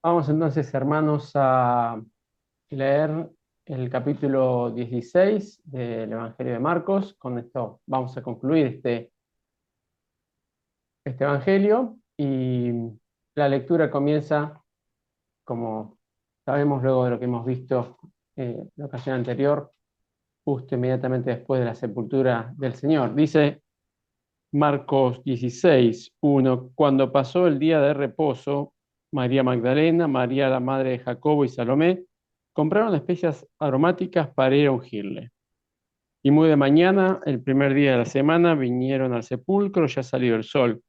Vamos entonces, hermanos, a leer el capítulo 16 del Evangelio de Marcos. Con esto vamos a concluir este Evangelio y la lectura comienza, como sabemos, luego de lo que hemos visto la ocasión anterior, justo inmediatamente después de la sepultura del Señor. Dice Marcos 16:1: Cuando pasó el día de reposo, María Magdalena, María la madre de Jacobo y Salomé compraron especias aromáticas para ir a ungirle. Y muy de mañana, el primer día de la semana, vinieron al sepulcro, ya salió el sol.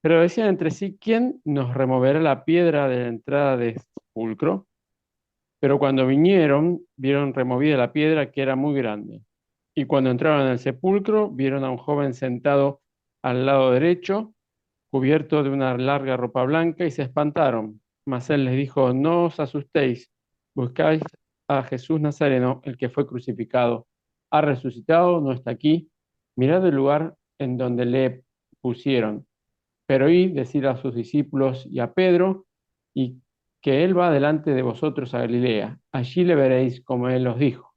Pero decían entre sí: ¿quién nos removerá la piedra de la entrada del sepulcro? Pero cuando vinieron, vieron removida la piedra, que era muy grande. Y cuando entraron en el sepulcro, vieron a un joven sentado al lado derecho, cubierto de una larga ropa blanca, y se espantaron. Mas él les dijo: no os asustéis, buscáis a Jesús Nazareno, el que fue crucificado. Ha resucitado, no está aquí. Mirad el lugar en donde le pusieron. Pero id, decid a sus discípulos y a Pedro, y que él va delante de vosotros a Galilea. Allí le veréis como él os dijo.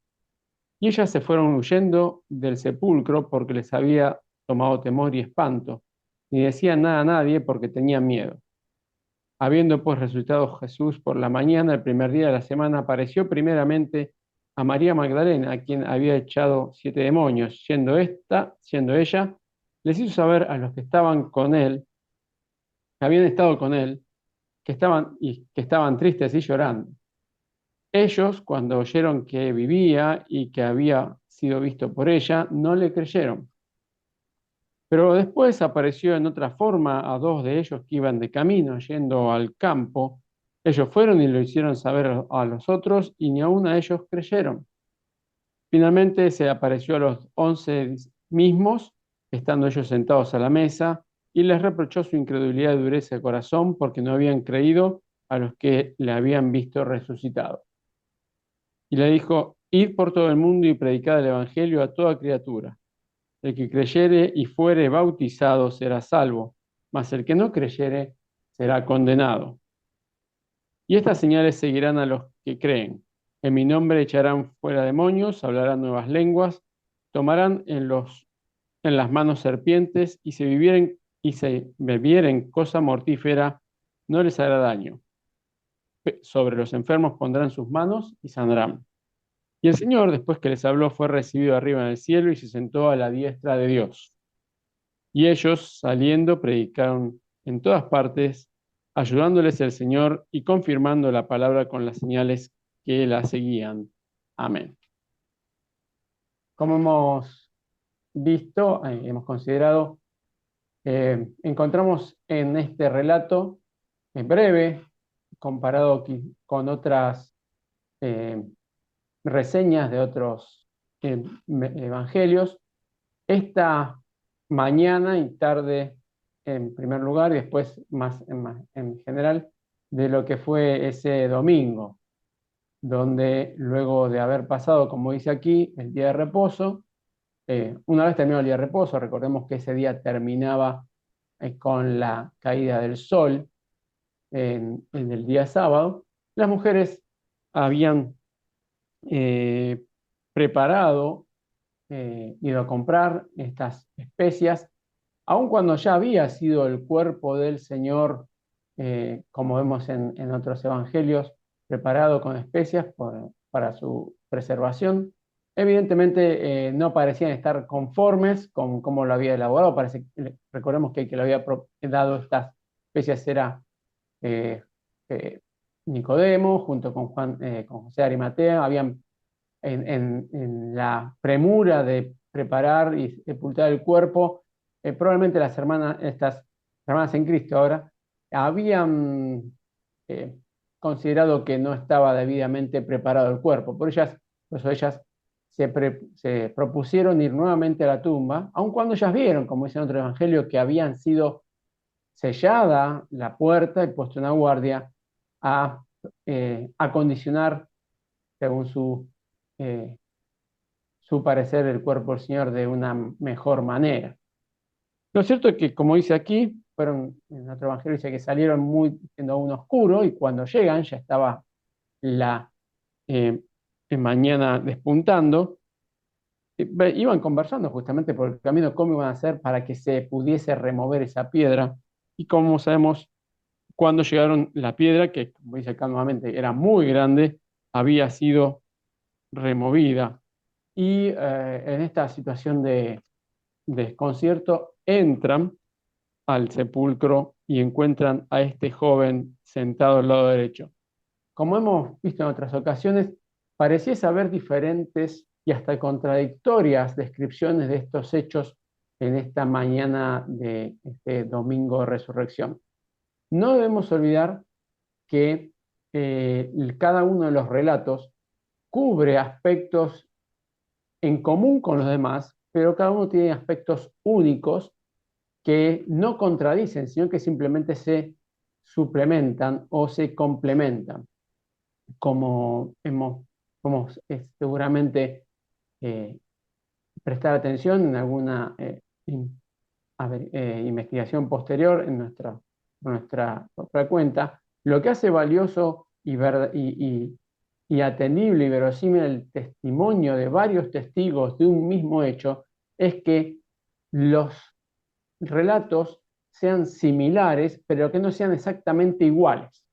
Y ellas se fueron huyendo del sepulcro porque les había tomado temor y espanto, ni decían nada a nadie porque tenían miedo. Habiendo pues resucitado Jesús por la mañana, el primer día de la semana, apareció primeramente a María Magdalena, a quien había echado 7 demonios. Siendo ella, les hizo saber a los que estaban con él, que habían estado con él, que estaban tristes y llorando. Ellos, cuando oyeron que vivía y que había sido visto por ella, no le creyeron. Pero después apareció en otra forma a dos de ellos que iban de camino, yendo al campo. Ellos fueron y lo hicieron saber a los otros, y ni aun a ellos creyeron. Finalmente se apareció a los 11 mismos, estando ellos sentados a la mesa, y les reprochó su incredulidad y dureza de corazón, porque no habían creído a los que le habían visto resucitado. Y le dijo: id por todo el mundo y predicad el evangelio a toda criatura. El que creyere y fuere bautizado será salvo, mas el que no creyere será condenado. Y estas señales seguirán a los que creen. En mi nombre echarán fuera demonios, hablarán nuevas lenguas, tomarán en las manos serpientes, y se bebieren cosa mortífera, no les hará daño. Sobre los enfermos pondrán sus manos y sanarán. Y el Señor, después que les habló, fue recibido arriba en el cielo y se sentó a la diestra de Dios. Y ellos, saliendo, predicaron en todas partes, ayudándoles el Señor y confirmando la palabra con las señales que la seguían. Amén. Como hemos visto, hemos considerado, encontramos en este relato breve, comparado con otras eh, reseñas de otros evangelios, esta mañana y tarde en primer lugar, y después más en general, de lo que fue ese domingo, donde luego de haber pasado, como dice aquí, el día de reposo, una vez terminado el día de reposo, recordemos que ese día terminaba con la caída del sol en el día sábado. Las mujeres habían eh, preparado, ido a comprar estas especias, aun cuando ya había sido el cuerpo del Señor, como vemos en otros evangelios, preparado con especias para su preservación. Evidentemente no parecían estar conformes con cómo lo había elaborado. Recordemos que el que le había dado estas especias era eh, eh, Nicodemo, junto con José de Arimatea. Habían en la premura de preparar y sepultar el cuerpo, probablemente estas hermanas en Cristo ahora, habían eh, considerado que no estaba debidamente preparado el cuerpo. Por eso ellas se propusieron ir nuevamente a la tumba, aun cuando ellas vieron, como dice en otro evangelio, que habían sido sellada la puerta y puesto una guardia a acondicionar, según su parecer, el cuerpo del Señor de una mejor manera. Lo cierto es que, como dice aquí, fueron, en otro evangelio dice que salieron muy siendo aún oscuro y cuando llegan ya estaba la eh, mañana despuntando. Iban conversando justamente por el camino cómo iban a hacer para que se pudiese remover esa piedra. Y como sabemos, cuando llegaron, la piedra, que como dice acá nuevamente, era muy grande, había sido removida. Y en esta situación de desconcierto entran al sepulcro y encuentran a este joven sentado al lado derecho. Como hemos visto en otras ocasiones, pareciese haber diferentes y hasta contradictorias descripciones de estos hechos en esta mañana de este domingo de resurrección. No debemos olvidar que cada uno de los relatos cubre aspectos en común con los demás, pero cada uno tiene aspectos únicos que no contradicen, sino que simplemente se suplementan o se complementan, como hemos seguramente eh, prestar atención en alguna investigación posterior en nuestra propia cuenta. Lo que hace valioso y atendible y verosímil el testimonio de varios testigos de un mismo hecho es que los relatos sean similares, pero que no sean exactamente iguales.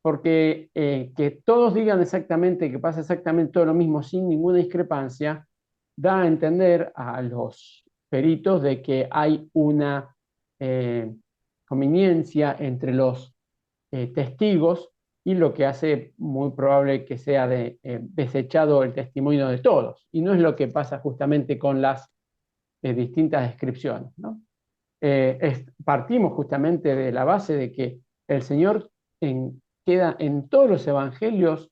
Porque que todos digan exactamente que pasa exactamente todo lo mismo sin ninguna discrepancia, da a entender a los peritos de que hay una eh, conveniencia entre los testigos y lo que hace muy probable que sea desechado el testimonio de todos. Y no es lo que pasa justamente con las distintas descripciones, ¿no? Partimos justamente de la base de que el Señor queda en todos los evangelios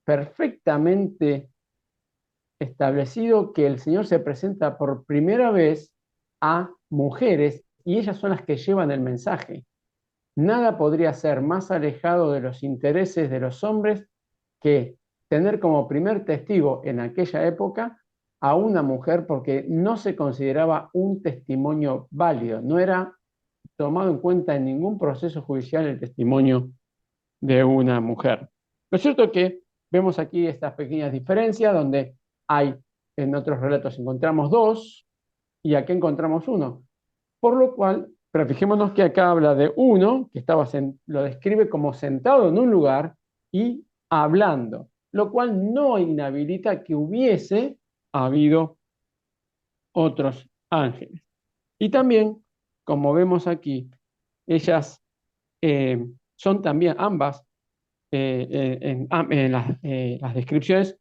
perfectamente establecido que el Señor se presenta por primera vez a mujeres y ellas son las que llevan el mensaje. Nada podría ser más alejado de los intereses de los hombres que tener como primer testigo en aquella época a una mujer porque no se consideraba un testimonio válido, no era tomado en cuenta en ningún proceso judicial el testimonio de una mujer. Lo cierto es que vemos aquí estas pequeñas diferencias donde hay, en otros relatos encontramos dos y aquí encontramos uno. Por lo cual, pero fijémonos que acá habla de uno que lo describe como sentado en un lugar y hablando, lo cual no inhabilita que hubiese habido otros ángeles. Y también, como vemos aquí, ellas son también ambas, en las descripciones,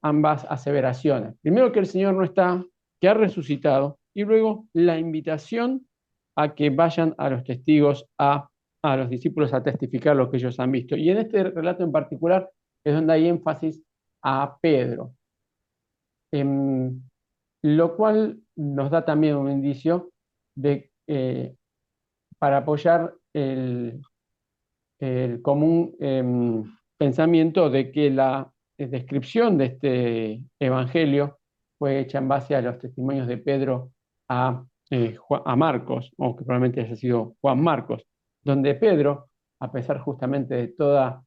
ambas aseveraciones. Primero que el Señor no está, que ha resucitado, y luego la invitación a que vayan a los testigos, a los discípulos a testificar lo que ellos han visto. Y en este relato en particular es donde hay énfasis a Pedro. Lo cual nos da también un indicio de, para apoyar el común pensamiento de que la descripción de este evangelio fue hecha en base a los testimonios de Pedro a Marcos, o que probablemente haya sido Juan Marcos, donde Pedro, a pesar justamente de toda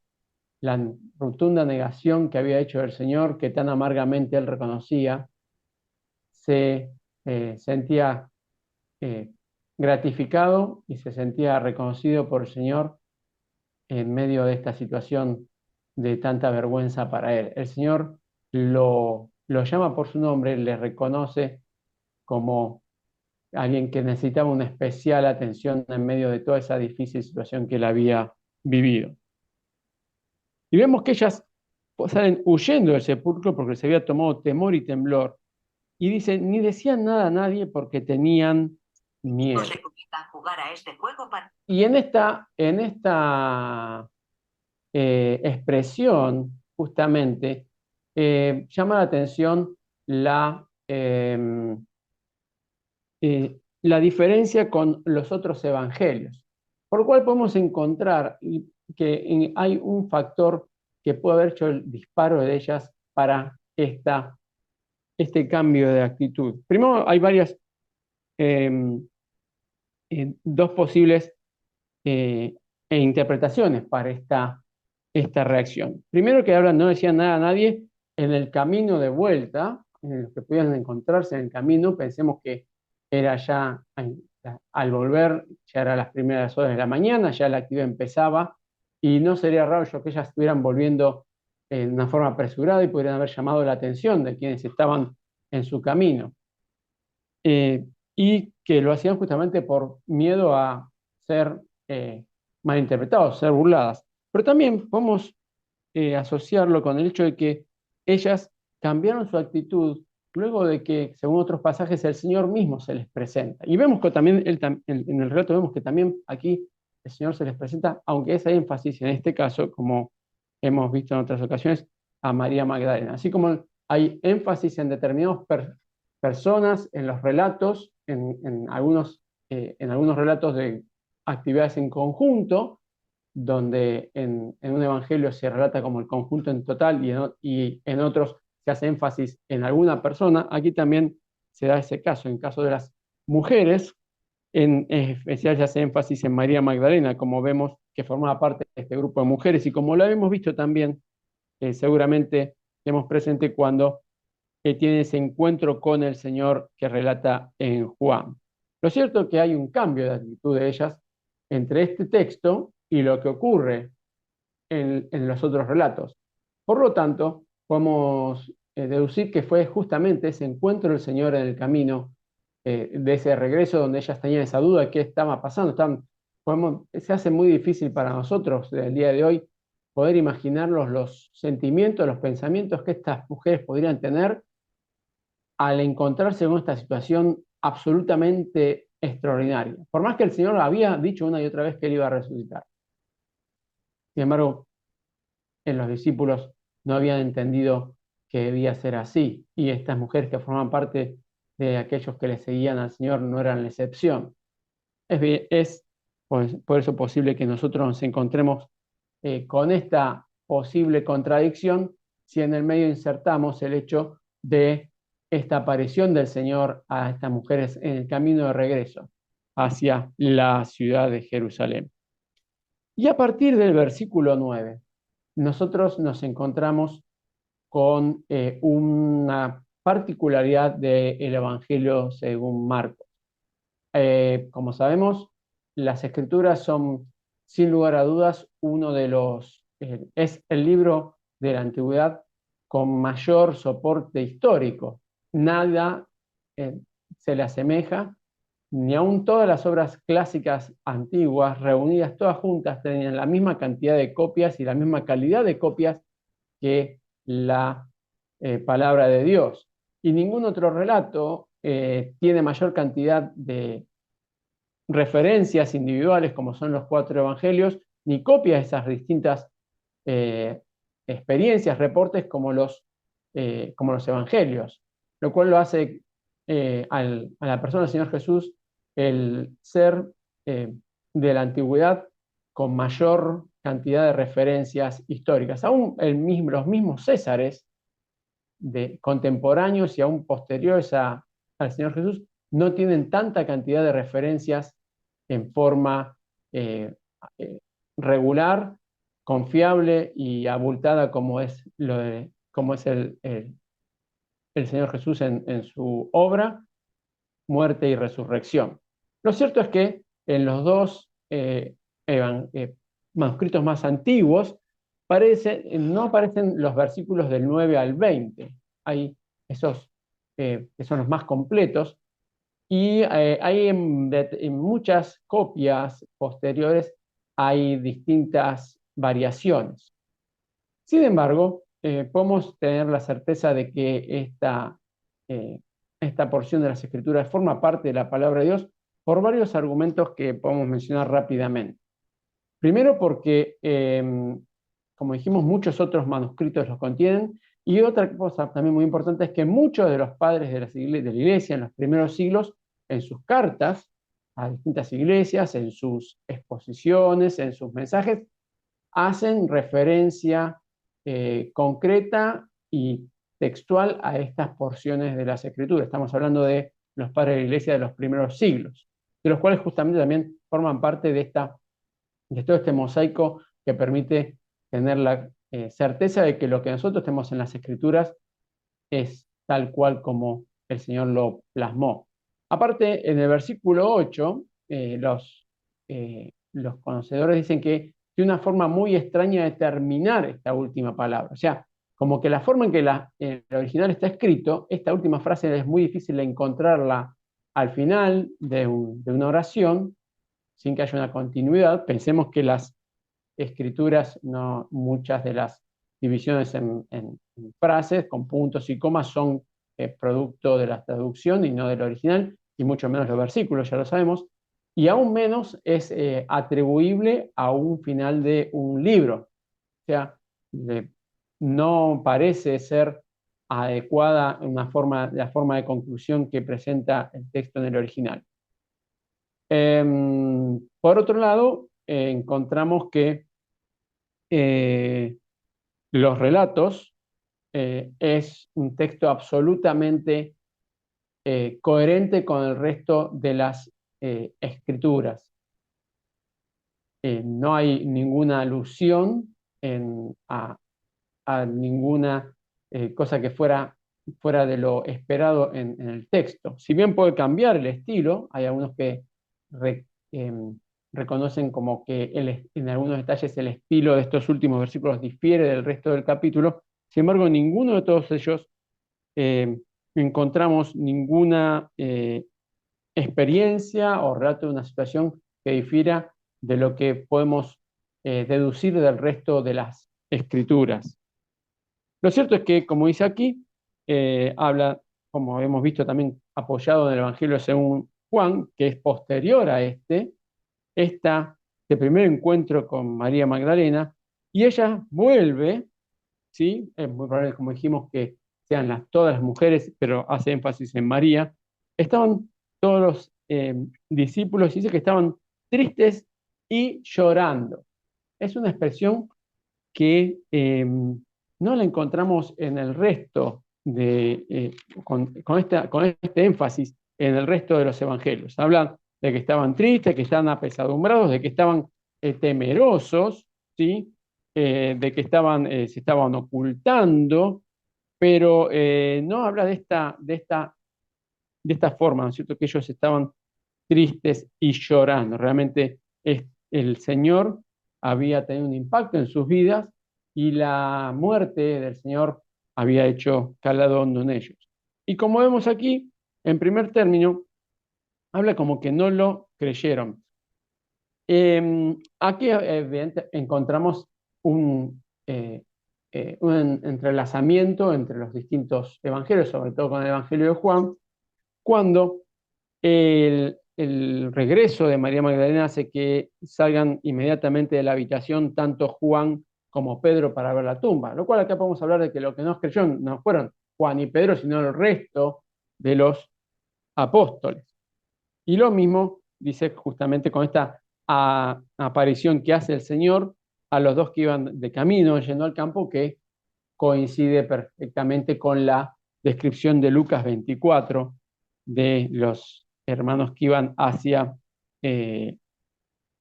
la rotunda negación que había hecho el Señor, que tan amargamente él reconocía, se sentía eh, gratificado y se sentía reconocido por el Señor en medio de esta situación de tanta vergüenza para él. El Señor lo llama por su nombre, le reconoce como alguien que necesitaba una especial atención en medio de toda esa difícil situación que él había vivido. Y vemos que ellas salen huyendo del sepulcro porque se había tomado temor y temblor. Y dicen, ni decían nada a nadie porque tenían miedo. Jugar a este juego Y en esta expresión, justamente, llama la atención la diferencia con los otros evangelios, por lo cual podemos encontrar que hay un factor que puede haber hecho el disparo de ellas para esta este cambio de actitud? Primero, hay varias, dos posibles eh, interpretaciones para esta reacción. Primero que hablan, no decían nada a nadie en el camino de vuelta, en los que pudieran encontrarse en el camino, pensemos que era ya al volver, ya eran las primeras horas de la mañana, ya la actividad empezaba, y no sería raro yo que ellas estuvieran volviendo en una forma apresurada y pudieran haber llamado la atención de quienes estaban en su camino. Y que lo hacían justamente por miedo a ser malinterpretados, ser burladas. Pero también podemos asociarlo con el hecho de que ellas cambiaron su actitud luego de que, según otros pasajes, el Señor mismo se les presenta. Y vemos que también en el relato vemos que también aquí el Señor se les presenta, aunque es énfasis en este caso, como hemos visto en otras ocasiones, a María Magdalena. Así como hay énfasis en determinadas personas en los relatos, en algunos relatos de actividades en conjunto, donde en un evangelio se relata como el conjunto en total y en otros se hace énfasis en alguna persona. Aquí también se da ese caso. En caso de las mujeres, en especial se hace énfasis en María Magdalena, como vemos que formaba parte de este grupo de mujeres y como lo hemos visto también, seguramente tenemos presente cuando tiene ese encuentro con el Señor que relata en Juan. Lo cierto es que hay un cambio de actitud de ellas entre este texto y lo que ocurre en los otros relatos. Por lo tanto, podemos deducir que fue justamente ese encuentro del Señor en el camino, de ese regreso donde ellas tenían esa duda de qué estaba pasando. Se hace muy difícil para nosotros el día de hoy poder imaginarnos los sentimientos, los pensamientos que estas mujeres podrían tener al encontrarse en esta situación absolutamente extraordinaria. Por más que el Señor había dicho una y otra vez que Él iba a resucitar. Sin embargo, en los discípulos no habían entendido que debía ser así, y estas mujeres que forman parte de aquellos que le seguían al Señor no eran la excepción. Es por eso posible que nosotros nos encontremos con esta posible contradicción si en el medio insertamos el hecho de esta aparición del Señor a estas mujeres en el camino de regreso hacia la ciudad de Jerusalén. Y a partir del versículo 9, nosotros nos encontramos con una particularidad del Evangelio según Marcos. Como sabemos, las Escrituras son, sin lugar a dudas, es el libro de la antigüedad con mayor soporte histórico. Nada se le asemeja, ni aun todas las obras clásicas antiguas, reunidas todas juntas, tenían la misma cantidad de copias y la misma calidad de copias que la palabra de Dios. Y ningún otro relato tiene mayor cantidad de referencias individuales como son los 4 evangelios, ni copias de esas distintas eh, experiencias, reportes como los evangelios, lo cual lo hace a la persona del Señor Jesús el ser de la antigüedad con mayor cantidad de referencias históricas. Aún los mismos Césares contemporáneos y aún posteriores al Señor Jesús no tienen tanta cantidad de referencias en forma eh, eh, regular, confiable y abultada como es el Señor Jesús en su obra, muerte y resurrección. Lo cierto es que en los dos manuscritos más antiguos no aparecen los versículos del 9 al 20. Hay esos que son los más completos, y hay en muchas copias posteriores hay distintas variaciones. Sin embargo, podemos tener la certeza de que eh, esta porción de las Escrituras forma parte de la palabra de Dios por varios argumentos que podemos mencionar rápidamente. Primero porque, como dijimos, muchos otros manuscritos los contienen, y otra cosa también muy importante es que muchos de los padres de la iglesia en los primeros siglos, en sus cartas a distintas iglesias, en sus exposiciones, en sus mensajes, hacen referencia concreta y textual a estas porciones de las Escrituras. Estamos hablando de los padres de la Iglesia de los primeros siglos, de los cuales justamente también forman parte de todo este mosaico que permite tener la certeza de que lo que nosotros tenemos en las Escrituras es tal cual como el Señor lo plasmó. Aparte, en el versículo 8, los conocedores dicen que de una forma muy extraña de terminar esta última palabra. O sea, como que la forma en que el original está escrito, esta última frase es muy difícil de encontrarla al final de una oración, sin que haya una continuidad. Pensemos que las escrituras, no, muchas de las divisiones en frases con puntos y comas son producto de la traducción y no del original, y mucho menos los versículos, ya lo sabemos, y aún menos es atribuible a un final de un libro. O sea, no parece ser adecuada la forma de conclusión que presenta el texto en el original. Por otro lado, encontramos que los relatos es un texto absolutamente coherente con el resto de las escrituras. No hay ninguna alusión a ninguna cosa que fuera de lo esperado en el texto. Si bien puede cambiar el estilo, hay algunos que reconocen como que en algunos detalles el estilo de estos últimos versículos difiere del resto del capítulo. Sin embargo, en ninguno de todos ellos encontramos ninguna experiencia o relato de una situación que difiera de lo que podemos deducir del resto de las escrituras. Lo cierto es que, como dice aquí, habla, como hemos visto también apoyado en el Evangelio según Juan, que es posterior a este primer encuentro con María Magdalena, y ella vuelve, ¿sí? Es muy probable, como dijimos, que sean todas las mujeres, pero hace énfasis en María. Estaban todos los discípulos, y dice que estaban tristes y llorando. Es una expresión que no la encontramos en el resto con este énfasis en el resto de los evangelios. Hablan de que estaban tristes, que estaban apesadumbrados, de que estaban temerosos, ¿sí? De que se estaban ocultando, pero no habla de esta forma, ¿no es cierto? Que ellos estaban tristes y llorando. Realmente el Señor había tenido un impacto en sus vidas y la muerte del Señor había hecho calado hondo en ellos. Y como vemos aquí, en primer término, habla como que no lo creyeron. Aquí encontramos un entrelazamiento entre los distintos evangelios, sobre todo con el Evangelio de Juan, cuando el regreso de María Magdalena hace que salgan inmediatamente de la habitación tanto Juan como Pedro para ver la tumba, lo cual acá podemos hablar de que lo que nos creyeron no fueron Juan y Pedro, sino el resto de los apóstoles. Y lo mismo dice justamente con esta aparición que hace el Señor a los dos que iban de camino yendo al campo, que coincide perfectamente con la descripción de Lucas 24 de los hermanos que iban hacia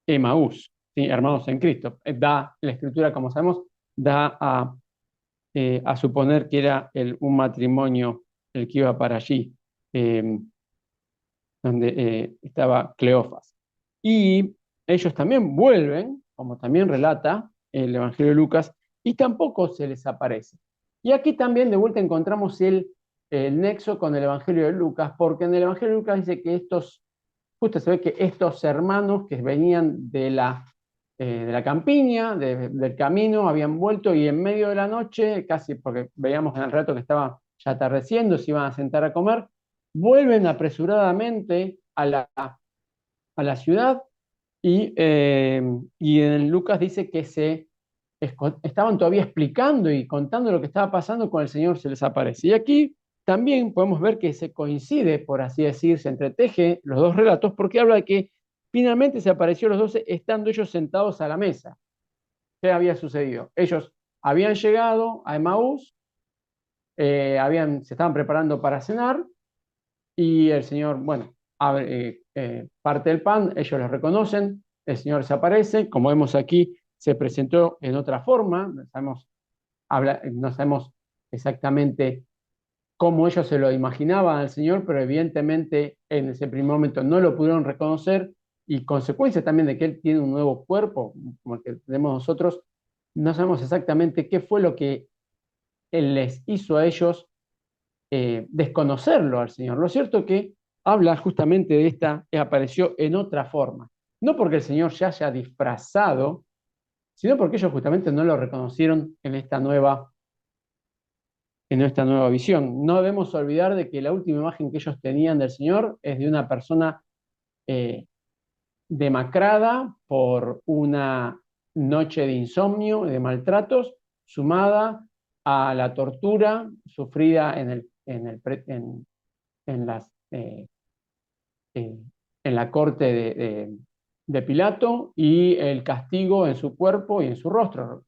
Emaús, ¿sí? Hermanos en Cristo. La escritura, como sabemos, da a suponer que era un matrimonio el que iba para allí, donde estaba Cleofas. Y ellos también vuelven, como también relata el Evangelio de Lucas, y tampoco se les aparece. Y aquí también de vuelta encontramos el nexo con el Evangelio de Lucas, porque en el Evangelio de Lucas dice que justo se ve que estos hermanos que venían de la campiña, del camino, habían vuelto y en medio de la noche, casi porque veíamos en el relato que estaba ya atardeciendo, se iban a sentar a comer, vuelven apresuradamente a la ciudad y en Lucas dice que estaban todavía explicando y contando lo que estaba pasando con el Señor, se les aparece. Y aquí también podemos ver que se coincide, por así decir, se entreteje los dos relatos, porque habla de que finalmente se apareció a los 12 estando ellos sentados a la mesa. ¿Qué había sucedido? Ellos habían llegado a Emaús, se estaban preparando para cenar y el Señor, bueno, parte el pan, ellos lo reconocen, el Señor desaparece, como vemos aquí, se presentó en otra forma, no sabemos exactamente cómo ellos se lo imaginaban al Señor, pero evidentemente en ese primer momento no lo pudieron reconocer y consecuencia también de que Él tiene un nuevo cuerpo, como el que tenemos nosotros, no sabemos exactamente qué fue lo que Él les hizo a ellos desconocerlo al Señor. Lo cierto es que habla justamente de esta, que apareció en otra forma. No porque el Señor se haya disfrazado, sino porque ellos justamente no lo reconocieron en esta nueva visión. No debemos olvidar de que la última imagen que ellos tenían del Señor es de una persona eh, demacrada por una noche de insomnio y de maltratos, sumada a la tortura sufrida en las, eh, en la corte de Pilato y el castigo en su cuerpo y en su rostro,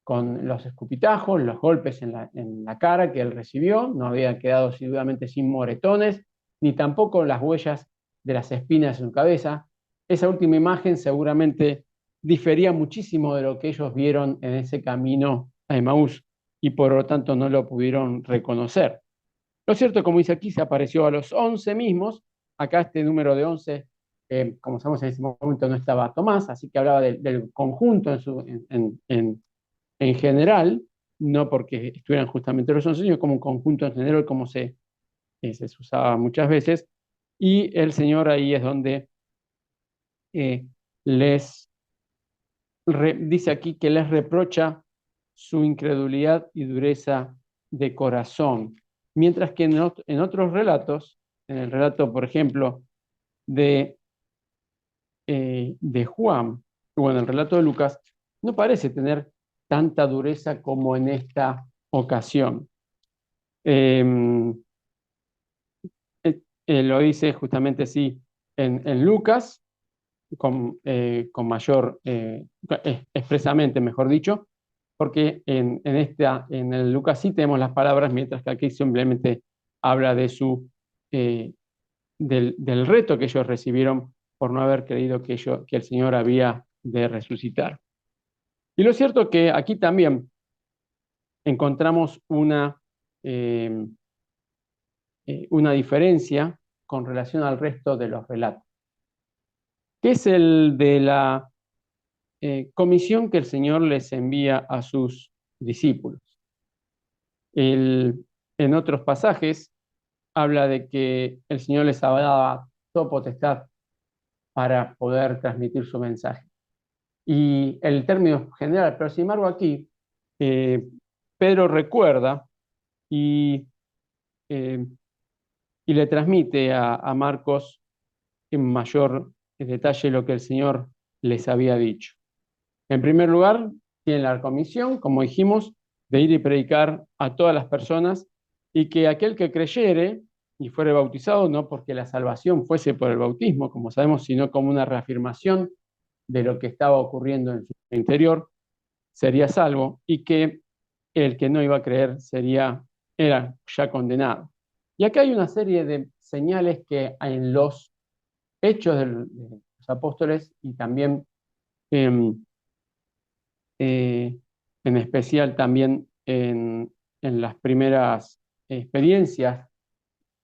con los escupitajos, los golpes en la cara que él recibió, no había quedado seguramente sin moretones, ni tampoco las huellas de las espinas en su cabeza. Esa última imagen seguramente difería muchísimo de lo que ellos vieron en ese camino a Emaús y por lo tanto no lo pudieron reconocer. Lo cierto, como dice aquí, se apareció a los 11 mismos. Acá este número de 11, como sabemos en ese momento no estaba Tomás, así que hablaba del conjunto en general, no porque estuvieran justamente los 11, sino como un conjunto en general, como se usaba muchas veces. Y el Señor ahí es donde eh, les dice aquí que les reprocha su incredulidad y dureza de corazón. Mientras que en otros relatos, en el relato, por ejemplo, de Juan, o en el relato de Lucas, no parece tener tanta dureza como en esta ocasión. Eh, lo dice justamente así en Lucas, con mayor, expresamente, mejor dicho, porque en el Lucas sí tenemos las palabras, mientras que aquí simplemente habla del reto que ellos recibieron por no haber creído que el Señor había de resucitar. Y lo cierto es que aquí también encontramos eh, una diferencia con relación al resto de los relatos, que es el de la comisión que el Señor les envía a sus discípulos. En otros pasajes habla de que el Señor les daba toda potestad para poder transmitir su mensaje. Y el término general, pero sin embargo aquí eh, Pedro recuerda y, eh, y le transmite a Marcos en mayor detalle lo que el Señor les había dicho. En primer lugar, tienen la comisión, como dijimos, de ir y predicar a todas las personas y que aquel que creyere y fuere bautizado, no porque la salvación fuese por el bautismo, como sabemos, sino como una reafirmación de lo que estaba ocurriendo en su interior, sería salvo y que el que no iba a creer era ya condenado. Y acá hay una serie de señales que en los hechos de los apóstoles y también eh, en especial también en las primeras experiencias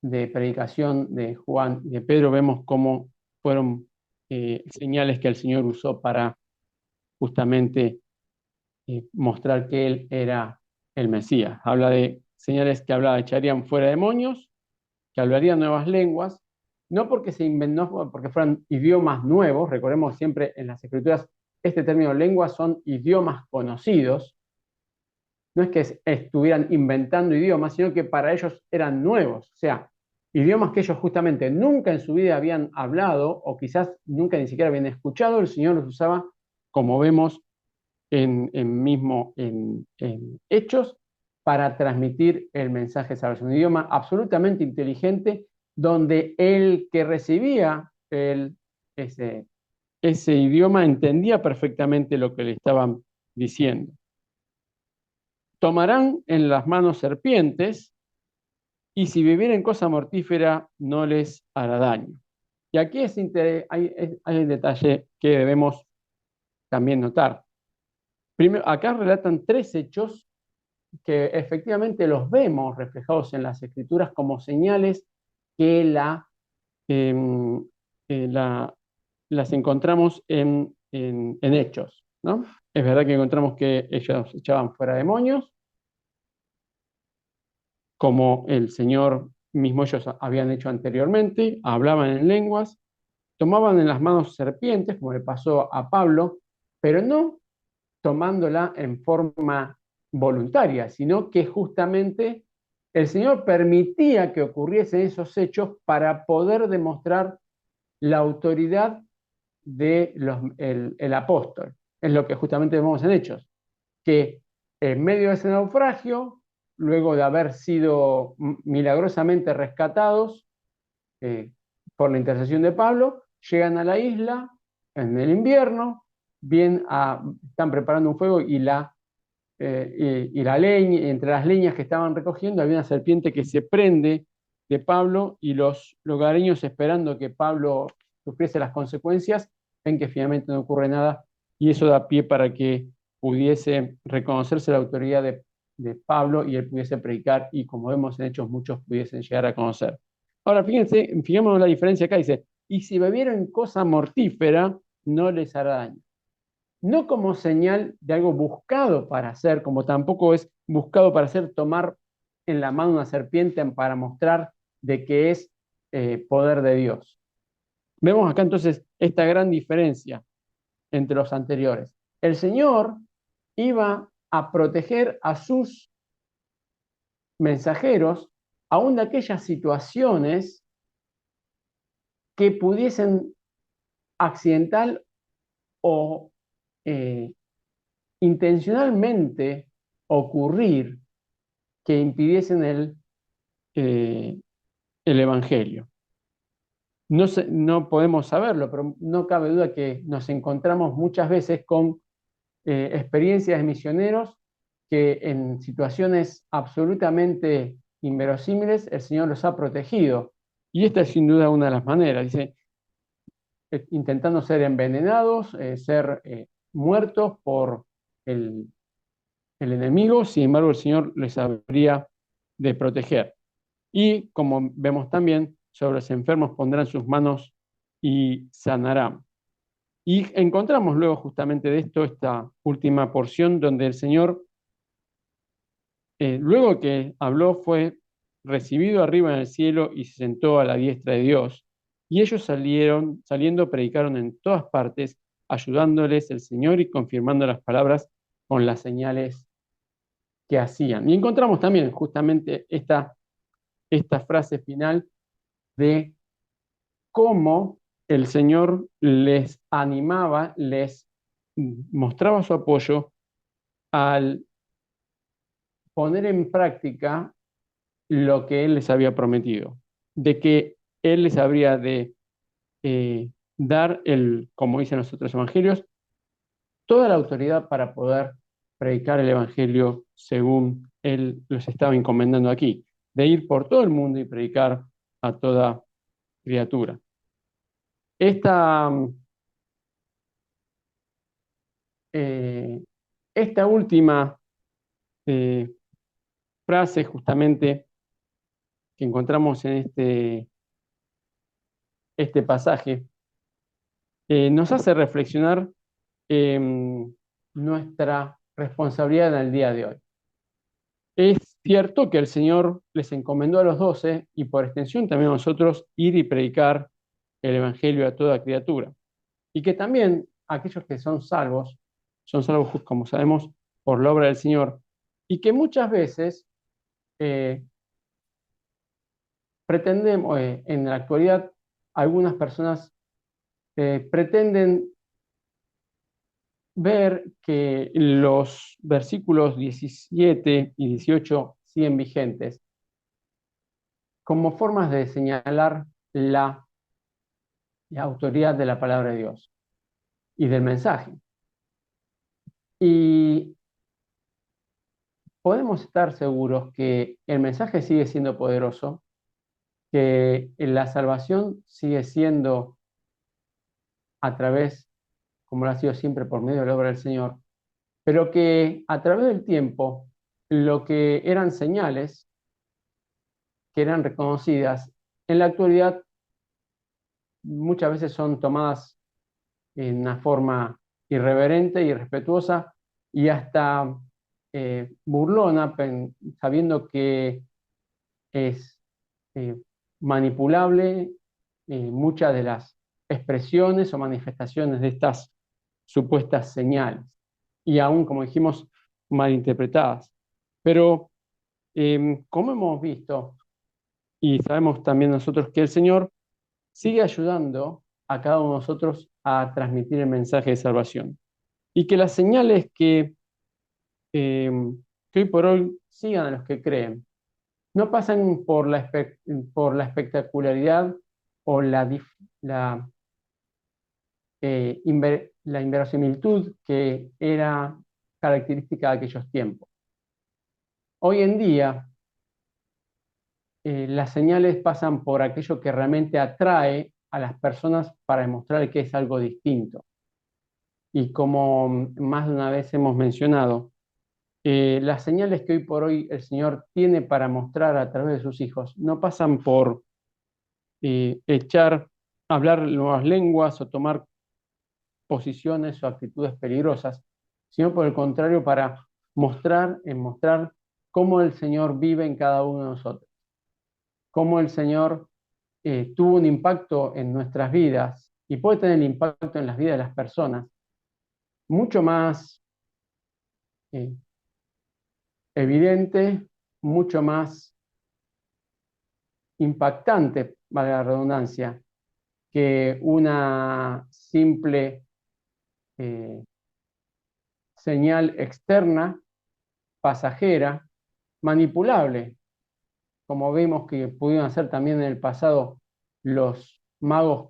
de predicación de Juan y de Pedro, vemos cómo fueron señales que el Señor usó para justamente mostrar que Él era el Mesías. Habla de señales que echarían fuera demonios, que hablarían nuevas lenguas, no porque porque fueran idiomas nuevos, recordemos siempre en las Escrituras, este término lengua son idiomas conocidos, no es que estuvieran inventando idiomas, sino que para ellos eran nuevos, o sea, idiomas que ellos justamente nunca en su vida habían hablado o quizás nunca ni siquiera habían escuchado, el Señor los usaba, como vemos en Hechos, para transmitir el mensaje de salvación. Un idioma absolutamente inteligente, donde el que recibía ese idioma entendía perfectamente lo que le estaban diciendo. tomarán en las manos serpientes, y si bebieren cosa mortífera, no les hará daño. Y aquí hay un detalle que debemos también notar. Primero, acá relatan tres hechos que efectivamente los vemos reflejados en las Escrituras como señales que em, la, las encontramos en hechos, ¿no? Es verdad que encontramos que ellos echaban fuera demonios, como el Señor mismo ellos habían hecho anteriormente, hablaban en lenguas, tomaban en las manos serpientes, como le pasó a Pablo, pero no tomándola en forma voluntaria, sino que justamente el Señor permitía que ocurriesen esos hechos para poder demostrar la autoridad el apóstol. Es lo que justamente vemos en Hechos, que en medio de ese naufragio, luego de haber sido milagrosamente rescatados eh, por la intercesión de Pablo, llegan a la isla en el invierno, están preparando un fuego y la leña, entre las leñas que estaban recogiendo había una serpiente que se prende de Pablo y los lugareños esperando que Pablo sufriese las consecuencias, ven que finalmente no ocurre nada y eso da pie para que pudiese reconocerse la autoridad de Pablo y él pudiese predicar y como vemos en Hechos muchos pudiesen llegar a conocer. Ahora fíjense, fijémonos la diferencia acá, dice, y si bebieron cosa mortífera, no les hará daño no como señal de algo buscado para hacer, como tampoco es buscado para hacer tomar en la mano una serpiente para mostrar de que es poder de Dios. Vemos acá entonces esta gran diferencia entre los anteriores. El Señor iba a proteger a sus mensajeros aún de aquellas situaciones que pudiesen accidental o eh, intencionalmente ocurrir que impidiesen eh, el Evangelio. No podemos saberlo, pero no cabe duda que nos encontramos muchas veces con experiencias de misioneros que en situaciones absolutamente inverosímiles el Señor los ha protegido. Y esta es sin duda una de las maneras. Dice, intentando ser envenenados, ser muertos por el, el enemigo, sin embargo el Señor les habría de proteger. Y como vemos también, sobre los enfermos pondrán sus manos y sanarán. Y encontramos luego justamente de esto, esta última porción donde el Señor, luego que habló, fue recibido arriba en el cielo y se sentó a la diestra de Dios. Y ellos saliendo, predicaron en todas partes, ayudándoles el Señor y confirmando las palabras con las señales que hacían. Y encontramos también justamente esta frase final de cómo el Señor les animaba, les mostraba su apoyo al poner en práctica lo que Él les había prometido, de que Él les habría de dar, como dicen los otros evangelios, toda la autoridad para poder predicar el evangelio según Él los estaba encomendando aquí, de ir por todo el mundo y predicar a toda criatura. Esta, eh, esta última eh, frase justamente que encontramos en este pasaje nos hace reflexionar nuestra responsabilidad en el día de hoy. Es cierto que el Señor les encomendó a los 12 y por extensión también a nosotros ir y predicar el Evangelio a toda criatura. Y que también aquellos que son salvos, como sabemos, por la obra del Señor. Y que muchas veces eh, pretendemos, en la actualidad, algunas personas pretenden ver que los versículos 17 y 18 siguen vigentes como formas de señalar la autoridad de la palabra de Dios y del mensaje. Y podemos estar seguros que el mensaje sigue siendo poderoso, que la salvación sigue siendo a través, como lo ha sido siempre, por medio de la obra del Señor, pero que a través del tiempo, lo que eran señales, que eran reconocidas, en la actualidad muchas veces son tomadas en una forma irreverente, irrespetuosa y hasta burlona, sabiendo que es eh, manipulable muchas de las expresiones o manifestaciones de estas supuestas señales, y aún, como dijimos, malinterpretadas. Pero como hemos visto y sabemos también nosotros que el Señor sigue ayudando a cada uno de nosotros a transmitir el mensaje de salvación. Y que las señales eh, que hoy por hoy sigan a los que creen, no pasan por la espectacularidad o la, la inverosimilitud que era característica de aquellos tiempos. Hoy en día, las señales pasan por aquello que realmente atrae a las personas para demostrar que es algo distinto. Y como más de una vez hemos mencionado, las señales que hoy por hoy el Señor tiene para mostrar a través de sus hijos no pasan por hablar nuevas lenguas o tomar posiciones o actitudes peligrosas, sino por el contrario para mostrar cómo el Señor vive en cada uno de nosotros, cómo el Señor tuvo un impacto en nuestras vidas y puede tener impacto en las vidas de las personas, mucho más eh, evidente, mucho más impactante, vale la redundancia, que una simple eh, señal externa, pasajera, manipulable, como vimos que pudieron hacer también en el pasado los magos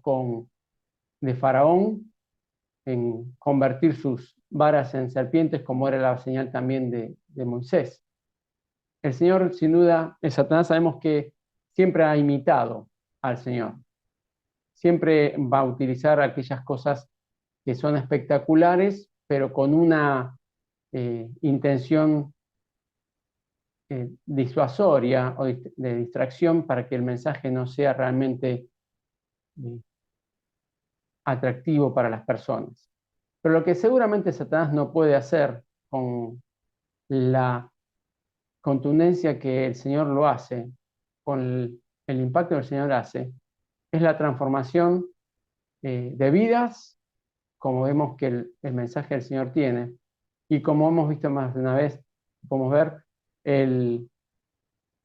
de Faraón, en convertir sus varas en serpientes, como era la señal también de Moisés. El Señor, sin duda, el Satanás sabemos que siempre ha imitado al Señor. Siempre va a utilizar aquellas cosas que son espectaculares, pero con una intención disuasoria o de distracción para que el mensaje no sea realmente eh, atractivo para las personas. Pero lo que seguramente Satanás no puede hacer con la contundencia que el Señor lo hace, con el impacto que el Señor hace, es la transformación de vidas, como vemos que el mensaje del Señor tiene, y como hemos visto más de una vez, podemos ver el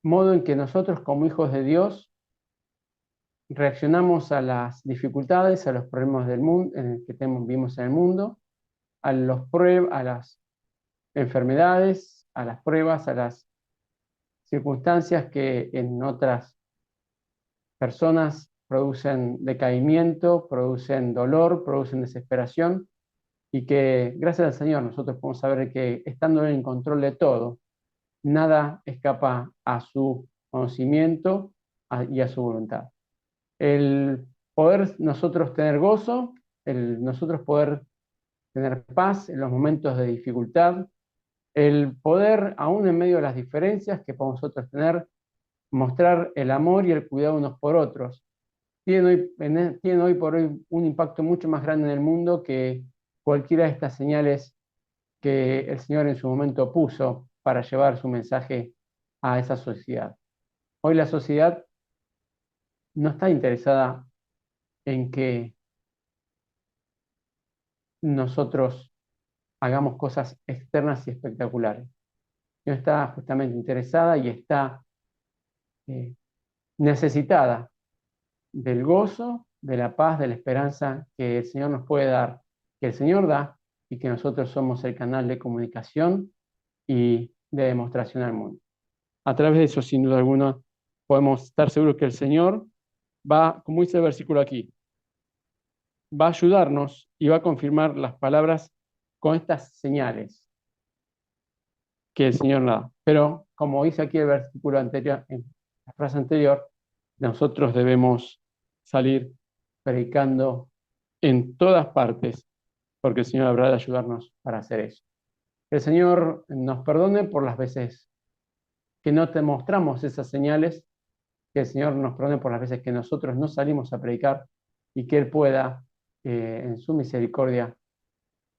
modo en que nosotros como hijos de Dios reaccionamos a las dificultades, a los problemas del mundo, en el que vivimos en el mundo, a las enfermedades, a las pruebas, a las circunstancias que en otras personas producen decaimiento, producen dolor, producen desesperación, y que gracias al Señor nosotros podemos saber que estando en control de todo, nada escapa a su conocimiento y a su voluntad. El poder nosotros tener gozo, el nosotros poder tener paz en los momentos de dificultad, el poder, aún en medio de las diferencias que podemos nosotros tener, mostrar el amor y el cuidado unos por otros, tienen hoy por hoy un impacto mucho más grande en el mundo que cualquiera de estas señales que el Señor en su momento puso para llevar su mensaje a esa sociedad. Hoy la sociedad no está interesada en que nosotros hagamos cosas externas y espectaculares. No está justamente interesada y está eh, necesitada del gozo, de la paz, de la esperanza que el Señor nos puede dar, que el Señor da, y que nosotros somos el canal de comunicación y de demostración al mundo. A través de eso, sin duda alguna, podemos estar seguros que el Señor va, como dice el versículo aquí, va a ayudarnos y va a confirmar las palabras con estas señales. que el Señor nos da. Pero como dice aquí el versículo anterior, en la frase anterior, nosotros debemos salir predicando en todas partes, porque el Señor habrá de ayudarnos para hacer eso. Que el Señor nos perdone por las veces que no te mostramos esas señales, que el Señor nos perdone por las veces que nosotros no salimos a predicar y que Él pueda, en su misericordia,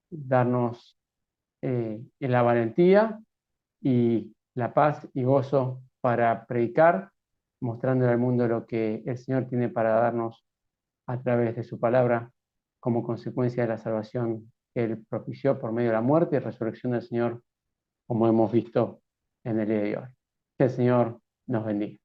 darnos la valentía y la paz y gozo para predicar, mostrándole al mundo lo que el Señor tiene para darnos a través de su palabra como consecuencia de la salvación que Él propició por medio de la muerte y resurrección del Señor, como hemos visto en el día de hoy. Que el Señor nos bendiga.